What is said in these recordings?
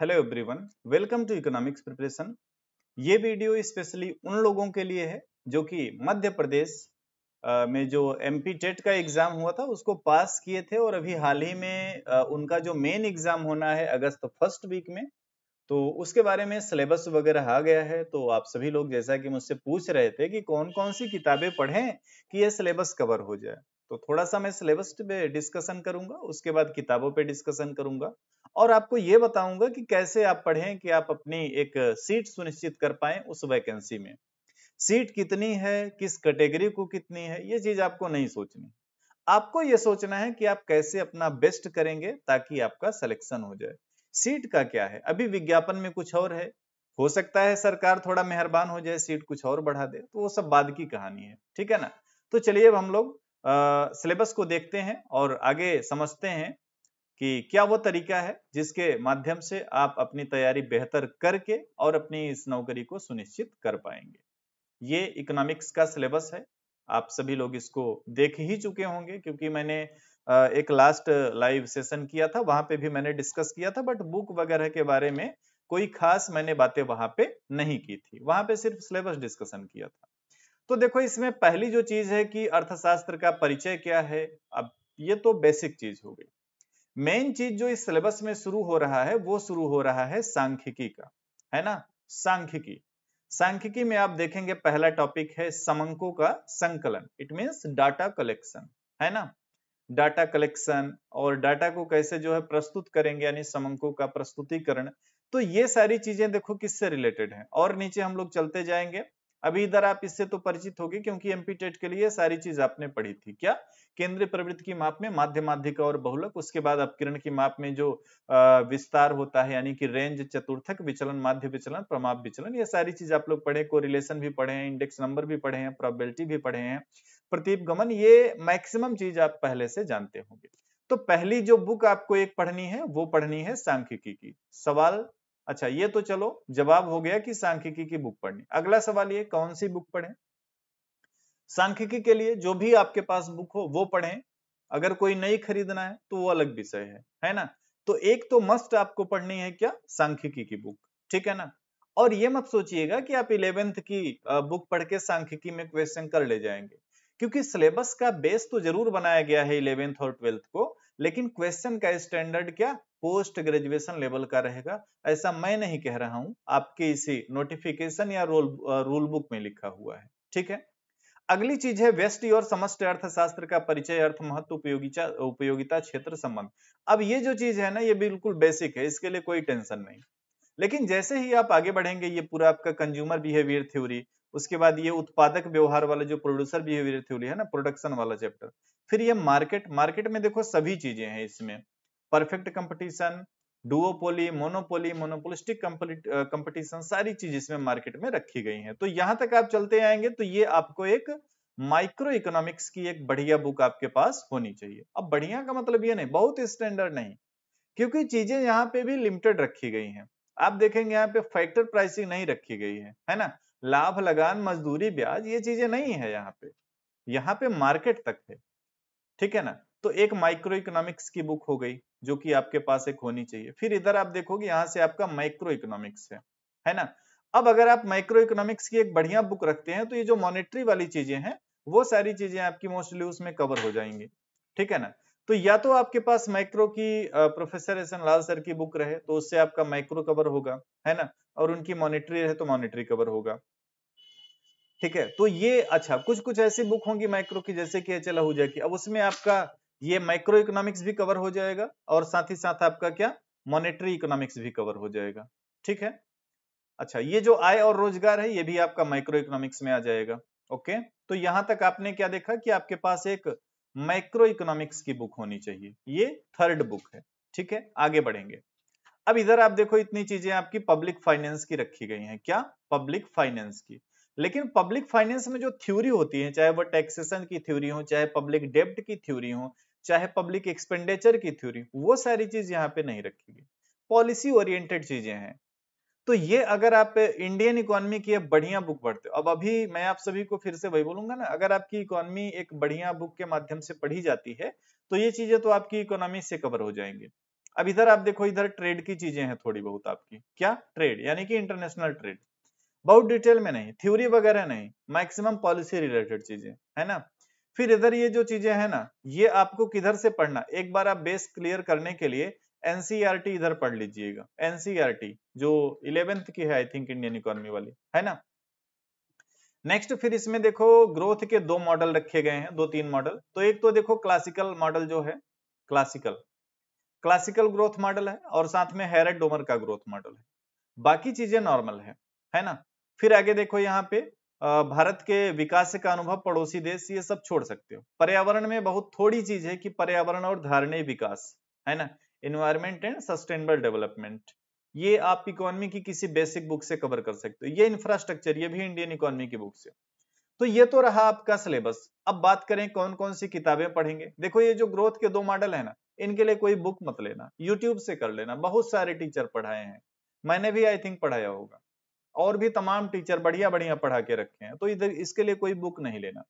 Hello everyone, welcome to economics preparation. ये video specially उन लोगों के लिए है जो कि मध्य प्रदेश में जो एमपी टेट का एग्जाम हुआ था उसको पास किए थे और अभी हाल ही में उनका जो मेन एग्जाम होना है अगस्त फर्स्ट वीक में, तो उसके बारे में सिलेबस वगैरह आ गया है। तो आप सभी लोग जैसा कि मुझसे पूछ रहे थे कि कौन कौन सी किताबें पढ़ें कि ये सिलेबस कवर हो जाए, तो थोड़ा सा मैं सिलेबस पे डिस्कशन करूंगा, उसके बाद किताबों पे डिस्कशन करूंगा और आपको ये बताऊंगा कि कैसे आप पढ़ें कि आप अपनी एक सीट सुनिश्चित कर पाए उस वैकेंसी में। सीट कितनी है, किस कैटेगरी को कितनी है, ये चीज आपको नहीं सोचनी। आपको ये सोचना है कि आप कैसे अपना बेस्ट करेंगे ताकि आपका सिलेक्शन हो जाए। सीट का क्या है, अभी विज्ञापन में कुछ और है, हो सकता है सरकार थोड़ा मेहरबान हो जाए, सीट कुछ और बढ़ा दे, तो वो सब बाद की कहानी है, ठीक है ना। तो चलिए अब हम लोग सिलेबस को देखते हैं और आगे समझते हैं कि क्या वो तरीका है जिसके माध्यम से आप अपनी तैयारी बेहतर करके और अपनी इस नौकरी को सुनिश्चित कर पाएंगे। ये इकोनॉमिक्स का सिलेबस है, आप सभी लोग इसको देख ही चुके होंगे क्योंकि मैंने एक लास्ट लाइव सेशन किया था, वहां पे भी मैंने डिस्कस किया था, बट बुक वगैरह के बारे में कोई खास मैंने बातें वहां पे नहीं की थी, वहां पे सिर्फ सिलेबस डिस्कशन किया था। तो देखो इसमें पहली जो चीज है कि अर्थशास्त्र का परिचय क्या है। अब ये तो बेसिक चीज हो गई। मेन चीज जो इस सिलेबस में शुरू हो रहा है वो शुरू हो रहा है सांख्यिकी का, है ना। सांख्यिकी, सांख्यिकी में आप देखेंगे पहला टॉपिक है समंकों का संकलन, इट मींस डाटा कलेक्शन, है ना। डाटा कलेक्शन और डाटा को कैसे जो है प्रस्तुत करेंगे, यानी समंकों का प्रस्तुतिकरण। तो ये सारी चीजें देखो किससे रिलेटेड है, और नीचे हम लोग चलते जाएंगे। अभी इधर आप इससे तो परिचित होगी क्योंकि एमपी टेट के लिए सारी चीज आपने पढ़ी थी। क्या, केंद्रीय प्रवृत्ति की माप में माध्य, माध्यिका और बहुलक, उसके बाद अपकिरण की माप में जो विस्तार होता है यानी कि रेंज, चतुर्थक विचलन, माध्य विचलन, प्रमाप विचलन, ये सारी चीज आप लोग पढ़े, कोरिलेशन भी पढ़े हैं, इंडेक्स नंबर भी पढ़े हैं, प्रोबेबिलिटी भी पढ़े हैं, प्रतीप गमन, ये मैक्सिमम चीज आप पहले से जानते होंगे। तो पहली जो बुक आपको एक पढ़नी है वो पढ़नी है सांख्यिकी की। सवाल, अच्छा ये तो चलो जवाब हो गया कि सांख्यिकी की बुक पढ़नी। अगला सवाल ये कौन सी बुक पढ़ें। सांख्यिकी के लिए जो भी आपके पास बुक हो वो पढ़ें, अगर कोई नई खरीदना है तो वो अलग विषय है ना। तो एक तो मस्ट आपको पढ़नी है क्या, सांख्यिकी की बुक, ठीक है ना। और ये मत सोचिएगा कि आप 11th की बुक पढ़ के सांख्यिकी में क्वेश्चन कर ले जाएंगे, क्योंकि सिलेबस का बेस तो जरूर बनाया गया है 11th और 12th को, लेकिन क्वेश्चन का स्टैंडर्ड क्या, पोस्ट ग्रेजुएशन लेवल का रहेगा। ऐसा मैं नहीं कह रहा हूं, आपके इसी नोटिफिकेशन या रूल बुक में लिखा हुआ है, ठीक है। अगली चीज है व्यष्टि और समष्टि अर्थशास्त्र का परिचय, अर्थ, महत्व, उपयोगिता उपयोगिता, क्षेत्र, संबंध। अब ये जो चीज है ना ये बिल्कुल बेसिक है, इसके लिए कोई टेंशन नहीं। लेकिन जैसे ही आप आगे बढ़ेंगे, ये पूरा आपका कंज्यूमर बिहेवियर थ्योरी, उसके बाद ये उत्पादक व्यवहार वाला जो प्रोड्यूसर बिहेवियर थ्योरी है ना, प्रोडक्शन वाला चैप्टर, फिर ये मार्केट, मार्केट में देखो सभी चीजें हैं इसमें, perfect competition, duopoly, monopoly, monopolistic competition, सारी चीज इसमें मार्केट में रखी गई है। तो यहां तक आप चलते आएंगे तो ये आपको एक माइक्रो इकोनॉमिक्स की एक बढ़िया बुक आपके पास होनी चाहिए। अब बढ़िया का मतलब ये नहीं बहुत स्टैंडर्ड नहीं, क्योंकि चीजें यहाँ पे भी लिमिटेड रखी गई हैं। आप देखेंगे यहाँ पे फैक्टर प्राइसिंग नहीं रखी गई है ना। लाभ, लगान, मजदूरी, ब्याज, ये चीजें नहीं है यहाँ पे, यहाँ पे मार्केट तक है, ठीक है ना। तो एक माइक्रो इकोनॉमिक्स की बुक हो गई जो कि आपके पास एक होनी चाहिए। फिर इधर आप देखोगे यहाँ से आपका माइक्रो इकोनॉमिक्स है ना। अब अगर आप माइक्रो इकोनॉमिक्स की एक बढ़िया बुक रखते हैं तो ये जो मॉनेटरी वाली चीजें हैं वो सारी चीजें आपकी मोस्टली उसमें कवर हो जाएंगी, ठीक है ना। तो या तो आपके पास माइक्रो की प्रोफेसर एस एन लाल सर की बुक रहे तो उससे आपका माइक्रो कवर होगा, है ना, और उनकी मॉनेटरी रहे तो मॉनेटरी कवर होगा, ठीक है। तो ये अच्छा कुछ कुछ ऐसी बुक होंगी माइक्रो की जैसे कि एच एल आहूजा की, अब उसमें आपका ये माइक्रो इकोनॉमिक्स भी कवर हो जाएगा और साथ ही साथ आपका क्या, मॉनेटरी इकोनॉमिक्स भी कवर हो जाएगा, ठीक है। अच्छा ये जो आय और रोजगार है ये भी आपका माइक्रो इकोनॉमिक्स में आ जाएगा। ओके, तो यहां तक आपने क्या देखा कि आपके पास एक माइक्रो इकोनॉमिक्स की बुक होनी चाहिए, ये थर्ड बुक है, ठीक है। आगे बढ़ेंगे। अब इधर आप देखो इतनी चीजें आपकी पब्लिक फाइनेंस की रखी गई हैं, क्या, पब्लिक फाइनेंस की। लेकिन पब्लिक फाइनेंस में जो थ्योरी होती है, चाहे वो टैक्सेशन की थ्योरी हो, चाहे पब्लिक डेब्ट की थ्योरी हो, चाहे पब्लिक एक्सपेंडिचर की थ्योरी, वो सारी चीज यहाँ पे नहीं रखी गई, पॉलिसी ओरिएंटेड चीजें हैं। तो ये अगर आप इंडियन इकोनॉमी की एक बढ़िया बुक पढ़ते हो, अब अभी मैं आप सभी को फिर से वही बोलूंगा ना, अगर आपकी इकोनॉमी एक बढ़िया बुक के माध्यम से पढ़ी जाती है तो ये चीजें तो आपकी इकोनॉमी से कवर हो जाएंगे। अब इधर आप देखो, इधर ट्रेड की चीजें हैं थोड़ी बहुत आपकी, क्या ट्रेड यानी कि इंटरनेशनल ट्रेड, बहुत डिटेल में नहीं, थ्योरी वगैरह नहीं, मैक्सिमम पॉलिसी रिलेटेड चीजें है ना। फिर इधर ये जो चीजें है ना, ये आपको किधर से पढ़ना, एक बार आप बेस क्लियर करने के लिए एनसीईआरटी इधर पढ़ लीजिएगा, एनसीईआरटी जो 11th की है आई थिंक, इंडियन इकोनॉमी वाली है ना। नेक्स्ट फिर इसमें देखो ग्रोथ के दो मॉडल रखे गए हैं, दो तीन मॉडल। तो एक तो देखो क्लासिकल मॉडल जो है, क्लासिकल क्लासिकल ग्रोथ मॉडल है, और साथ में हैरेट डोमर का ग्रोथ मॉडल है, बाकी चीजें नॉर्मल है ना। फिर आगे देखो यहाँ पे भारत के विकास का अनुभव, पड़ोसी देश, ये सब छोड़ सकते हो। पर्यावरण में बहुत थोड़ी चीज है कि पर्यावरण और धारणीय विकास है ना, इन्वायरमेंट एंड सस्टेनेबल डेवलपमेंट, ये आप इकोनॉमी की किसी बेसिक बुक से कवर कर सकते हो। ये इंफ्रास्ट्रक्चर, ये भी इंडियन इकोनॉमी की बुक से। तो ये तो रहा आपका सिलेबस। अब बात करें कौन कौन सी किताबें पढ़ेंगे। देखो ये जो ग्रोथ के दो मॉडल है ना, इनके लिए कोई बुक मत लेना, यूट्यूब से कर लेना, बहुत सारे टीचर पढ़ाए हैं, मैंने भी आई थिंक पढ़ाया होगा, और भी तमाम टीचर बढ़िया बढ़िया पढ़ा के रखे हैं, तो इधर इसके लिए कोई बुक नहीं लेना।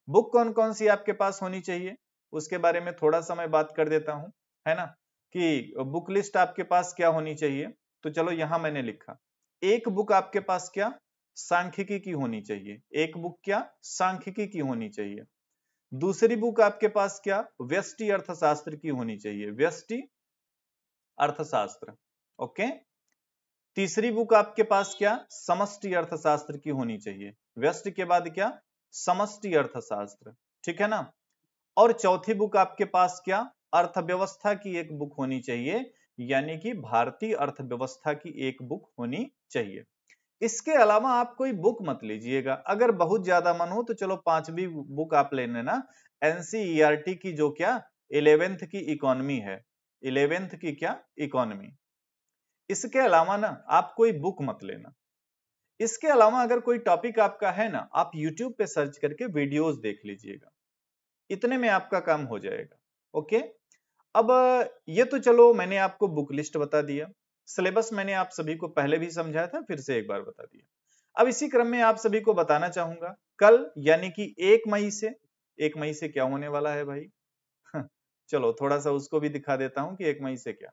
बुक कौन कौन सी आपके पास होनी चाहिए, उसके बारे में थोड़ा सा मैं बात कर देता हूं, है ना, कि बुक लिस्ट आपके पास क्या होनी चाहिए। तो चलो यहां मैंने लिखा, एक बुक आपके पास क्या, सांख्यिकी की होनी चाहिए, एक बुक क्या, सांख्यिकी की होनी चाहिए। दूसरी बुक आपके पास क्या, व्यष्टि अर्थशास्त्र की होनी चाहिए, व्यष्टि अर्थशास्त्र, ओके। तीसरी बुक आपके पास क्या, समष्टि अर्थशास्त्र की होनी चाहिए, व्यष्टि के बाद क्या, समष्टि अर्थशास्त्र, ठीक है ना। और चौथी बुक आपके पास क्या, अर्थव्यवस्था की एक बुक होनी चाहिए, यानी कि भारतीय अर्थव्यवस्था की एक बुक होनी चाहिए। इसके अलावा आप कोई बुक मत लीजिएगा, अगर बहुत ज्यादा मन हो तो चलो पांचवी बुक आप ले लेना, एनसीईआरटी की, जो क्या 11th की इकोनॉमी है, 11th की क्या इकोनॉमी। इसके अलावा ना आप कोई बुक मत लेना। इसके अलावा अगर कोई टॉपिक आपका है ना, आप YouTube पे सर्च करके वीडियोस देख लीजिएगा, इतने में आपका काम हो जाएगा, ओके। अब ये तो चलो मैंने आपको बुक लिस्ट बता दिया, सिलेबस मैंने आप सभी को पहले भी समझाया था, फिर से एक बार बता दिया। अब इसी क्रम में आप सभी को बताना चाहूंगा, कल यानी कि 1 मई से, 1 मई से क्या होने वाला है भाई चलो थोड़ा सा उसको भी दिखा देता हूं कि 1 मई से क्या।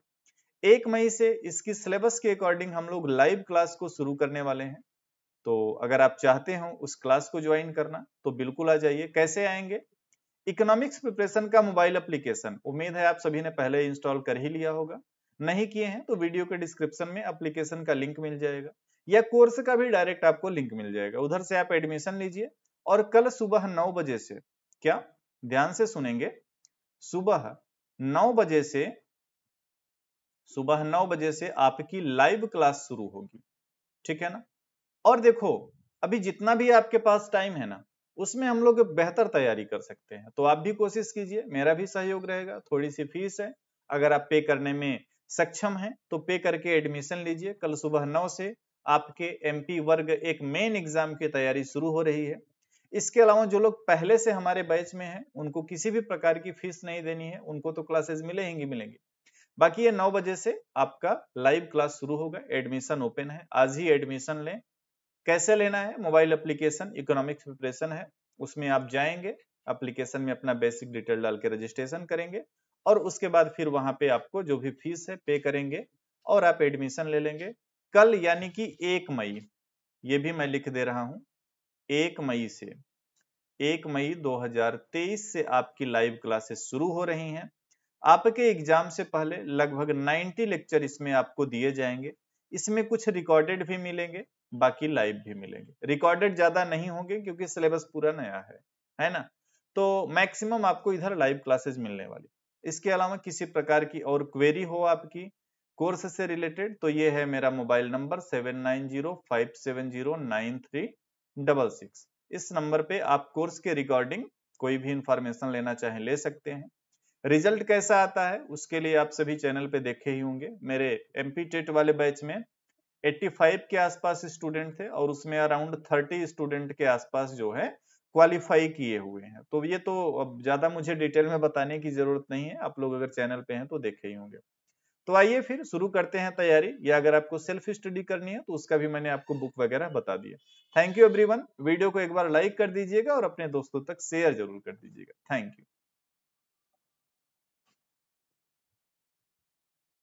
1 मई से इसकी सिलेबस के अकॉर्डिंग हम लोग लाइव क्लास को शुरू करने वाले हैं। तो अगर आप चाहते हो उस क्लास को ज्वाइन करना तो बिल्कुल आ जाइए। कैसे आएंगे, इकोनॉमिक्स प्रिपरेशन का मोबाइल एप्लीकेशन, उम्मीद है आप सभी ने पहले इंस्टॉल कर ही लिया होगा, नहीं किए हैं तो वीडियो के डिस्क्रिप्शन में एप्लीकेशन का लिंक मिल जाएगा, या कोर्स का भी डायरेक्ट आपको लिंक मिल जाएगा, उधर से आप एडमिशन लीजिए। और कल सुबह 9 बजे से, क्या ध्यान से सुनेंगे, सुबह 9 बजे से, सुबह 9 बजे से आपकी लाइव क्लास शुरू होगी, ठीक है ना। और देखो अभी जितना भी आपके पास टाइम है ना, उसमें हम लोग बेहतर तैयारी कर सकते हैं, तो आप भी कोशिश कीजिए, मेरा भी सहयोग रहेगा। थोड़ी सी फीस है, अगर आप पे करने में सक्षम हैं तो पे करके एडमिशन लीजिए। कल सुबह 9 से आपके एमपी वर्ग एक मेन एग्जाम की तैयारी शुरू हो रही है। इसके अलावा जो लोग पहले से हमारे बैच में हैं, उनको किसी भी प्रकार की फीस नहीं देनी है, उनको तो क्लासेस मिलेंगी मिलेंगी। बाकी ये 9 बजे से आपका लाइव क्लास शुरू होगा, एडमिशन ओपन है, आज ही एडमिशन लें। कैसे लेना है, मोबाइल एप्लीकेशन इकोनॉमिक्स प्रिपरेशन है, उसमें आप जाएंगे, एप्लीकेशन में अपना बेसिक डिटेल डाल के रजिस्ट्रेशन करेंगे, और उसके बाद फिर वहां पे आपको जो भी फीस है पे करेंगे, और आप एडमिशन ले लेंगे। कल यानी कि 1 मई, ये भी मैं लिख दे रहा हूं, 1 मई से, 1 मई 2023 से आपकी लाइव क्लासेस शुरू हो रही हैं। आपके एग्जाम से पहले लगभग 90 लेक्चर इसमें आपको दिए जाएंगे। इसमें कुछ रिकॉर्डेड भी मिलेंगे, बाकी लाइव भी मिलेंगे। रिकॉर्डेड ज्यादा नहीं होंगे क्योंकि सिलेबस पूरा नया है ना। तो मैक्सिमम आपको इधर लाइव क्लासेस मिलने वाली। इसके अलावा किसी प्रकार की और क्वेरी हो आपकी कोर्स से रिलेटेड, तो ये है मेरा मोबाइल नंबर 7905709366। इस नंबर पे आप कोर्स के रिकॉर्डिंग कोई भी इंफॉर्मेशन लेना चाहें ले सकते हैं। रिजल्ट कैसा आता है उसके लिए आप सभी चैनल पे देखे ही होंगे, मेरे एमपी टेट वाले बैच में 85 के आसपास स्टूडेंट थे, और उसमें अराउंड 30 स्टूडेंट के आसपास जो है क्वालिफाई किए हुए हैं। तो ये तो अब ज्यादा मुझे डिटेल में बताने की जरूरत नहीं है, आप लोग अगर चैनल पे हैं तो देखे ही होंगे। तो आइए फिर शुरू करते हैं तैयारी, या अगर आपको सेल्फ स्टडी करनी है तो उसका भी मैंने आपको बुक वगैरह बता दिया। थैंक यू एवरीवन, वीडियो को एक बार लाइक कर दीजिएगा और अपने दोस्तों तक शेयर जरूर कर दीजिएगा। Thank you.